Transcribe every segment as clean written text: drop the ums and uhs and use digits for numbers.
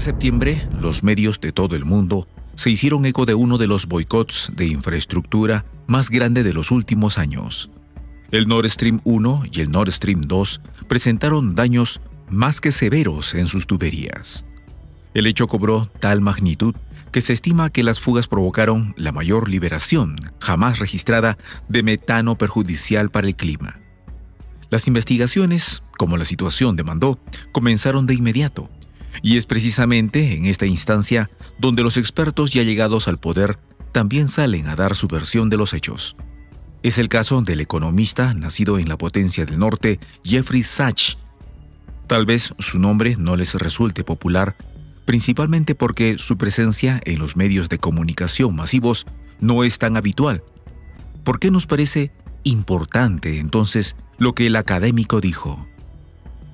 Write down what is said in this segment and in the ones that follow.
septiembre, los medios de todo el mundo se hicieron eco de uno de los boicots de infraestructura más grande de los últimos años. El Nord Stream 1 y el Nord Stream 2 presentaron daños más que severos en sus tuberías. El hecho cobró tal magnitud que se estima que las fugas provocaron la mayor liberación jamás registrada de metano perjudicial para el clima. Las investigaciones, como la situación demandó, comenzaron de inmediato, y es precisamente en esta instancia donde los expertos ya llegados al poder también salen a dar su versión de los hechos. Es el caso del economista nacido en la potencia del norte, Jeffrey Sachs. Tal vez su nombre no les resulte popular, principalmente porque su presencia en los medios de comunicación masivos no es tan habitual. ¿Por qué nos parece importante entonces lo que el académico dijo?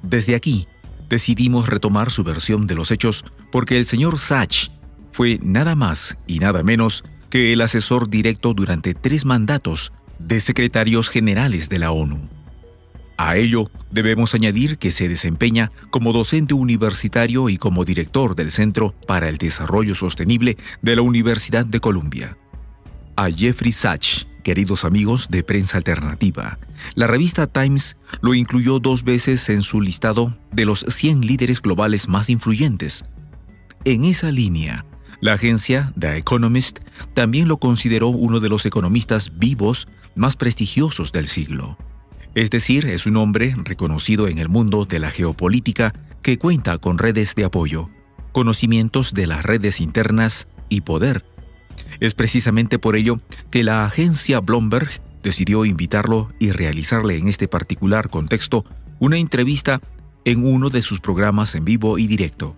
Desde aquí, decidimos retomar su versión de los hechos porque el señor Sachs fue nada más y nada menos que el asesor directo durante 3 mandatos de secretarios generales de la ONU. A ello debemos añadir que se desempeña como docente universitario y como director del Centro para el Desarrollo Sostenible de la Universidad de Columbia. A Jeffrey Sachs, queridos amigos de Prensa Alternativa, la revista Times lo incluyó 2 veces en su listado de los 100 líderes globales más influyentes. En esa línea, la agencia The Economist también lo consideró uno de los economistas vivos más prestigiosos del siglo. Es decir, es un hombre reconocido en el mundo de la geopolítica que cuenta con redes de apoyo, conocimientos de las redes internas y poder. Es precisamente por ello que la agencia Bloomberg decidió invitarlo y realizarle en este particular contexto una entrevista en uno de sus programas en vivo y directo.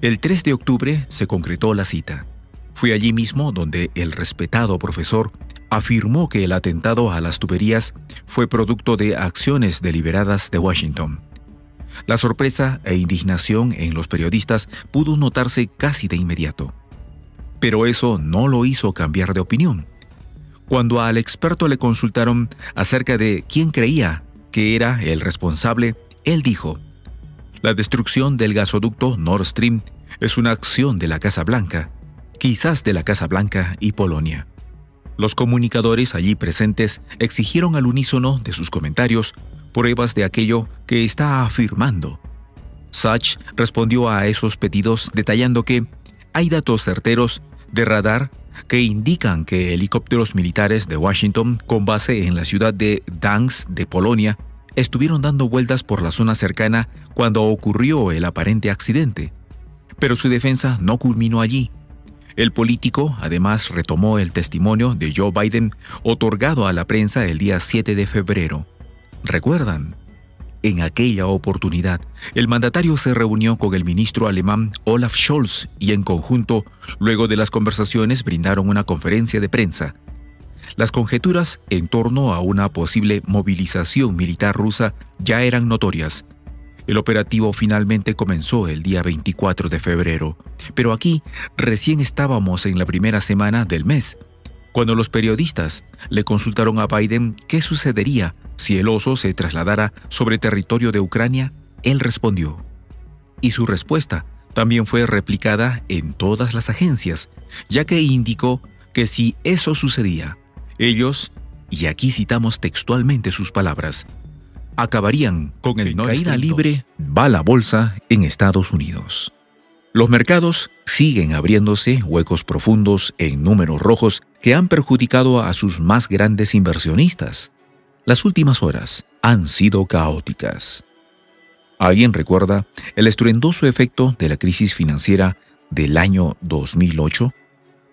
El 3 de octubre se concretó la cita. Fue allí mismo donde el respetado profesor afirmó que el atentado a las tuberías fue producto de acciones deliberadas de Washington. La sorpresa e indignación en los periodistas pudo notarse casi de inmediato. Pero eso no lo hizo cambiar de opinión. Cuando al experto le consultaron acerca de quién creía que era el responsable, él dijo: «La destrucción del gasoducto Nord Stream es una acción de la Casa Blanca, quizás de la Casa Blanca y Polonia». Los comunicadores allí presentes exigieron al unísono de sus comentarios pruebas de aquello que está afirmando. Sachs respondió a esos pedidos detallando que hay datos certeros de radar que indican que helicópteros militares de Washington con base en la ciudad de Gdańsk de Polonia estuvieron dando vueltas por la zona cercana cuando ocurrió el aparente accidente. Pero su defensa no culminó allí. El político además retomó el testimonio de Joe Biden otorgado a la prensa el día 7 de febrero. ¿Recuerdan? En aquella oportunidad, el mandatario se reunió con el ministro alemán Olaf Scholz y en conjunto, luego de las conversaciones, brindaron una conferencia de prensa. Las conjeturas en torno a una posible movilización militar rusa ya eran notorias. El operativo finalmente comenzó el día 24 de febrero, pero aquí recién estábamos en la primera semana del mes. Cuando los periodistas le consultaron a Biden qué sucedería si el oso se trasladara sobre territorio de Ucrania, él respondió. Y su respuesta también fue replicada en todas las agencias, ya que indicó que si eso sucedía, ellos, y aquí citamos textualmente sus palabras, acabarían con el caída libre, va la bolsa en Estados Unidos. Los mercados siguen abriéndose huecos profundos en números rojos que han perjudicado a sus más grandes inversionistas. Las últimas horas han sido caóticas. ¿Alguien recuerda el estruendoso efecto de la crisis financiera del año 2008?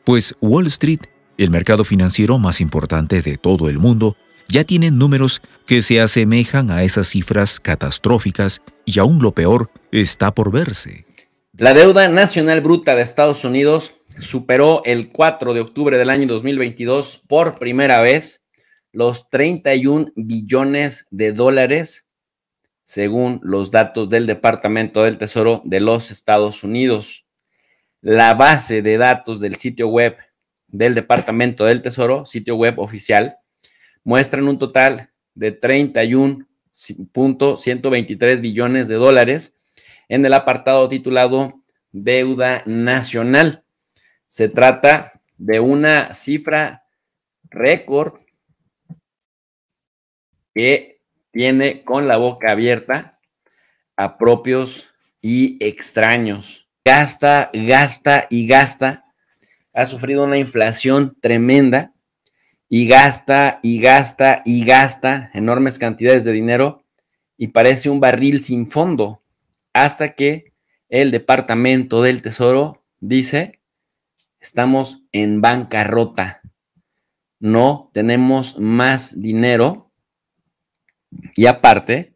Pues Wall Street, el mercado financiero más importante de todo el mundo, ya tiene números que se asemejan a esas cifras catastróficas y aún lo peor está por verse. La deuda nacional bruta de Estados Unidos superó el 4 de octubre del año 2022 por primera vez los 31 billones de dólares, según los datos del Departamento del Tesoro de los Estados Unidos. La base de datos del sitio web del Departamento del Tesoro, sitio web oficial, muestran un total de 31.123 billones de dólares en el apartado titulado deuda nacional. Se trata de una cifra récord que tiene con la boca abierta a propios y extraños. Gasta, gasta y gasta. Ha sufrido una inflación tremenda y gasta y gasta y gasta enormes cantidades de dinero y parece un barril sin fondo, hasta que el Departamento del Tesoro dice: estamos en bancarrota, no tenemos más dinero. Y aparte,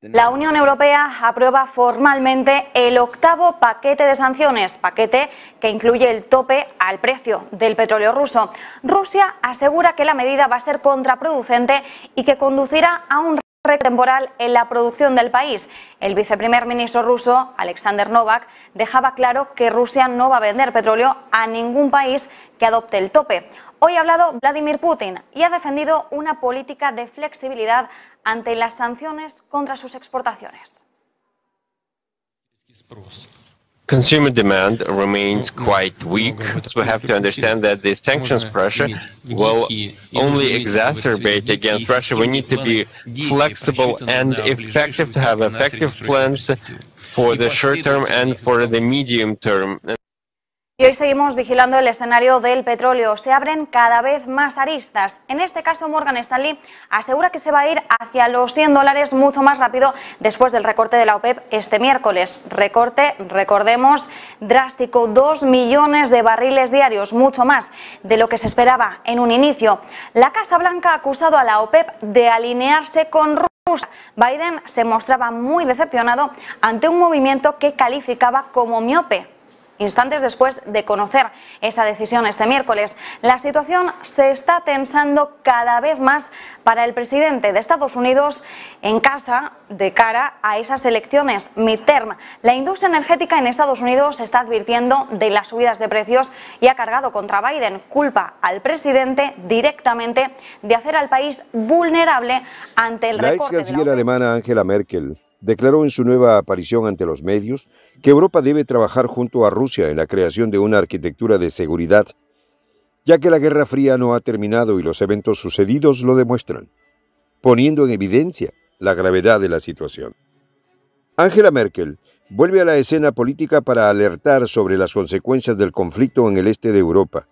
la Unión Europea aprueba formalmente el 8º paquete de sanciones, paquete que incluye el tope al precio del petróleo ruso. Rusia asegura que la medida va a ser contraproducente y que conducirá a un récord temporal en la producción del país. El viceprimer ministro ruso, Alexander Novak, dejaba claro que Rusia no va a vender petróleo a ningún país que adopte el tope. Hoy ha hablado Vladimir Putin y ha defendido una política de flexibilidad ante las sanciones contra sus exportaciones. Consumer demand remains quite weak, so we have to understand that the sanctions pressure will only exacerbate against Russia. We need to be flexible and effective to have effective plans for the short term and for the medium term. Y hoy seguimos vigilando el escenario del petróleo. Se abren cada vez más aristas. En este caso, Morgan Stanley asegura que se va a ir hacia los $100 mucho más rápido después del recorte de la OPEP este miércoles. Recorte, recordemos, drástico, 2 millones de barriles diarios, mucho más de lo que se esperaba en un inicio. La Casa Blanca ha acusado a la OPEP de alinearse con Rusia. Biden se mostraba muy decepcionado ante un movimiento que calificaba como miope. Instantes después de conocer esa decisión este miércoles, la situación se está tensando cada vez más para el presidente de Estados Unidos en casa de cara a esas elecciones midterm. La industria energética en Estados Unidos está advirtiendo de las subidas de precios y ha cargado contra Biden. Culpa al presidente directamente de hacer al país vulnerable ante el recorte. La ex canciller alemana Angela Merkel declaró en su nueva aparición ante los medios que Europa debe trabajar junto a Rusia en la creación de una arquitectura de seguridad, ya que la Guerra Fría no ha terminado y los eventos sucedidos lo demuestran, poniendo en evidencia la gravedad de la situación. Angela Merkel vuelve a la escena política para alertar sobre las consecuencias del conflicto en el este de Europa,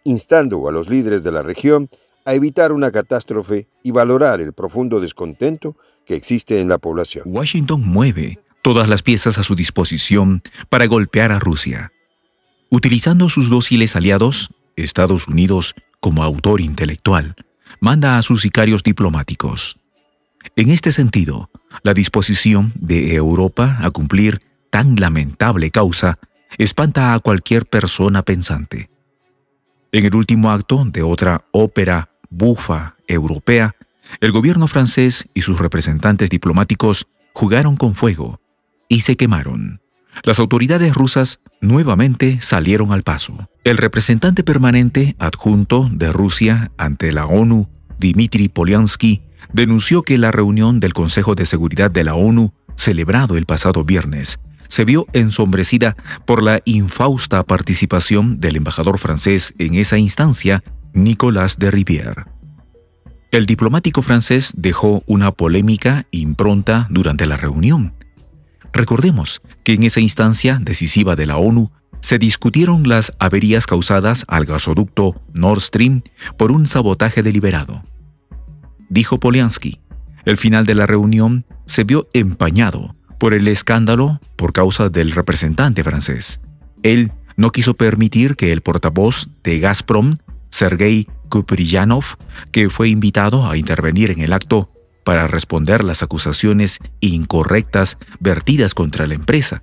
instando a los líderes de la región a evitar una catástrofe y valorar el profundo descontento que existe en la población. Washington mueve todas las piezas a su disposición para golpear a Rusia, utilizando sus dóciles aliados. Estados Unidos, como autor intelectual, manda a sus sicarios diplomáticos. En este sentido, la disposición de Europa a cumplir tan lamentable causa espanta a cualquier persona pensante. En el último acto de otra ópera bufa europea, el gobierno francés y sus representantes diplomáticos jugaron con fuego y se quemaron. Las autoridades rusas nuevamente salieron al paso. El representante permanente adjunto de Rusia ante la ONU, Dmitry Polyansky, denunció que la reunión del Consejo de Seguridad de la ONU, celebrado el pasado viernes, se vio ensombrecida por la infausta participación del embajador francés en esa instancia, Nicolas de Rivière. El diplomático francés dejó una polémica impronta durante la reunión. Recordemos que en esa instancia decisiva de la ONU se discutieron las averías causadas al gasoducto Nord Stream por un sabotaje deliberado. Dijo Polyansky, el final de la reunión se vio empañado por el escándalo por causa del representante francés. Él no quiso permitir que el portavoz de Gazprom, Sergei Kupryanov, que fue invitado a intervenir en el acto para responder las acusaciones incorrectas vertidas contra la empresa.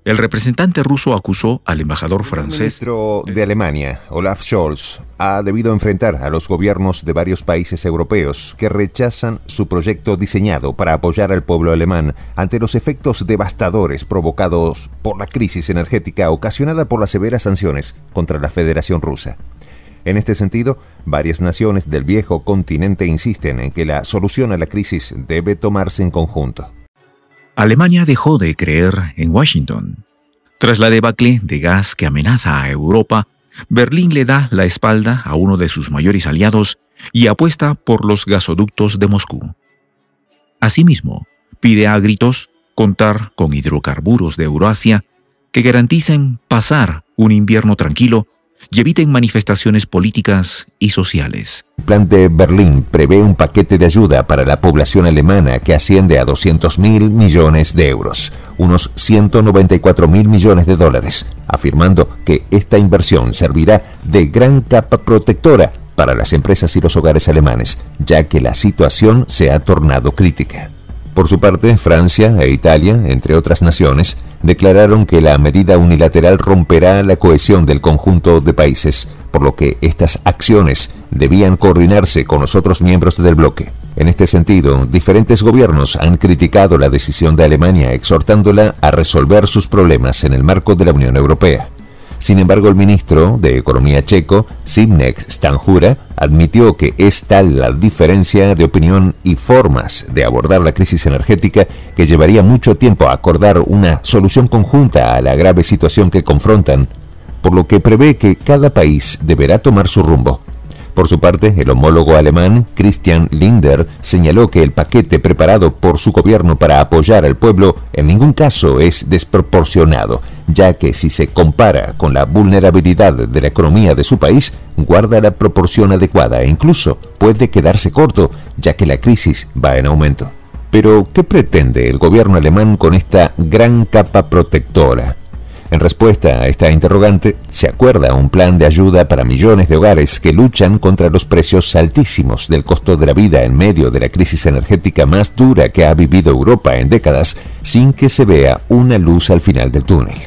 El representante ruso acusó al embajador francés. El ministro de Alemania, Olaf Scholz, ha debido enfrentar a los gobiernos de varios países europeos que rechazan su proyecto diseñado para apoyar al pueblo alemán ante los efectos devastadores provocados por la crisis energética ocasionada por las severas sanciones contra la Federación Rusa. En este sentido, varias naciones del viejo continente insisten en que la solución a la crisis debe tomarse en conjunto. Alemania dejó de creer en Washington. Tras la debacle de gas que amenaza a Europa, Berlín le da la espalda a uno de sus mayores aliados y apuesta por los gasoductos de Moscú. Asimismo, pide a gritos contar con hidrocarburos de Eurasia que garanticen pasar un invierno tranquilo y eviten manifestaciones políticas y sociales. El plan de Berlín prevé un paquete de ayuda para la población alemana que asciende a 200.000 millones de euros, unos 194.000 millones de dólares, afirmando que esta inversión servirá de gran capa protectora para las empresas y los hogares alemanes, ya que la situación se ha tornado crítica. Por su parte, Francia e Italia, entre otras naciones, declararon que la medida unilateral romperá la cohesión del conjunto de países, por lo que estas acciones debían coordinarse con los otros miembros del bloque. En este sentido, diferentes gobiernos han criticado la decisión de Alemania, exhortándola a resolver sus problemas en el marco de la Unión Europea. Sin embargo, el ministro de Economía checo, Zbigniew Stanjura, admitió que es tal la diferencia de opinión y formas de abordar la crisis energética que llevaría mucho tiempo acordar una solución conjunta a la grave situación que confrontan, por lo que prevé que cada país deberá tomar su rumbo. Por su parte, el homólogo alemán, Christian Lindner, señaló que el paquete preparado por su gobierno para apoyar al pueblo en ningún caso es desproporcionado, ya que si se compara con la vulnerabilidad de la economía de su país, guarda la proporción adecuada e incluso puede quedarse corto, ya que la crisis va en aumento. Pero, ¿qué pretende el gobierno alemán con esta gran capa protectora? En respuesta a esta interrogante, se acuerda un plan de ayuda para millones de hogares que luchan contra los precios altísimos del costo de la vida en medio de la crisis energética más dura que ha vivido Europa en décadas, sin que se vea una luz al final del túnel.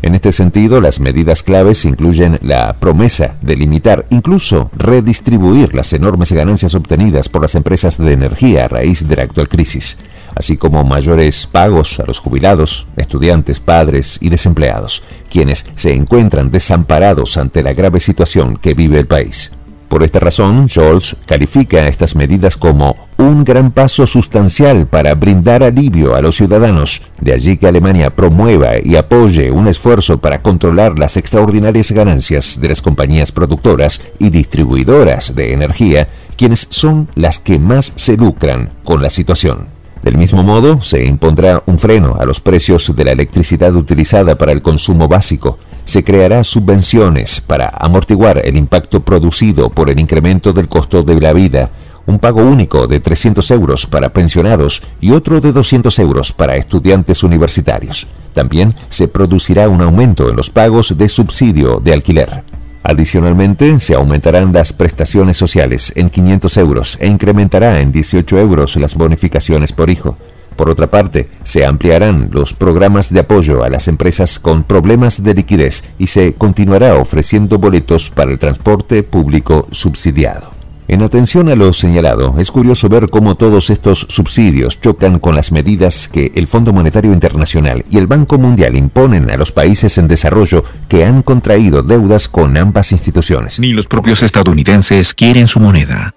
En este sentido, las medidas claves incluyen la promesa de limitar, incluso redistribuir las enormes ganancias obtenidas por las empresas de energía a raíz de la actual crisis, así como mayores pagos a los jubilados, estudiantes, padres y desempleados, quienes se encuentran desamparados ante la grave situación que vive el país. Por esta razón, Scholz califica estas medidas como un gran paso sustancial para brindar alivio a los ciudadanos. De allí que Alemania promueva y apoye un esfuerzo para controlar las extraordinarias ganancias de las compañías productoras y distribuidoras de energía, quienes son las que más se lucran con la situación. Del mismo modo, se impondrá un freno a los precios de la electricidad utilizada para el consumo básico. Se creará subvenciones para amortiguar el impacto producido por el incremento del costo de la vida, un pago único de 300 euros para pensionados y otro de 200 euros para estudiantes universitarios. También se producirá un aumento en los pagos de subsidio de alquiler. Adicionalmente, se aumentarán las prestaciones sociales en 500 euros e incrementará en 18 euros las bonificaciones por hijo. Por otra parte, se ampliarán los programas de apoyo a las empresas con problemas de liquidez y se continuará ofreciendo boletos para el transporte público subsidiado. En atención a lo señalado, es curioso ver cómo todos estos subsidios chocan con las medidas que el Fondo Monetario Internacional y el Banco Mundial imponen a los países en desarrollo que han contraído deudas con ambas instituciones. Ni los propios estadounidenses quieren su moneda.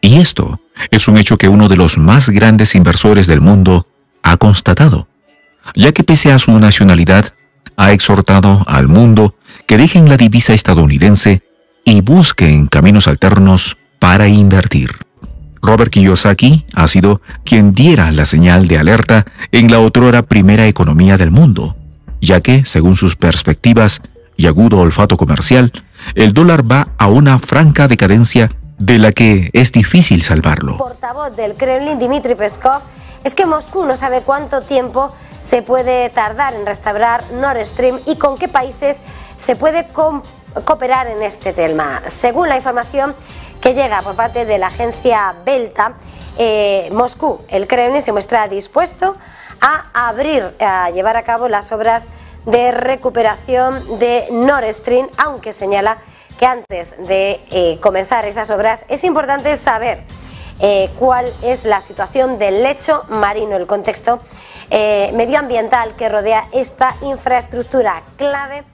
Y esto es un hecho que uno de los más grandes inversores del mundo ha constatado, ya que pese a su nacionalidad, ha exhortado al mundo que dejen la divisa estadounidense y busquen caminos alternos para invertir. Robert Kiyosaki ha sido quien diera la señal de alerta en la otrora primera economía del mundo, ya que, según sus perspectivas y agudo olfato comercial, el dólar va a una franca decadencia de la que es difícil salvarlo. El portavoz del Kremlin, Dmitry Peskov, es que Moscú no sabe cuánto tiempo se puede tardar en restaurar Nord Stream y con qué países se puede cooperar en este tema. Según la información que llega por parte de la agencia Belta, Moscú, el Kremlin, se muestra dispuesto a llevar a cabo las obras de recuperación de Nord Stream, aunque señala que antes de comenzar esas obras es importante saber cuál es la situación del lecho marino, el contexto medioambiental que rodea esta infraestructura clave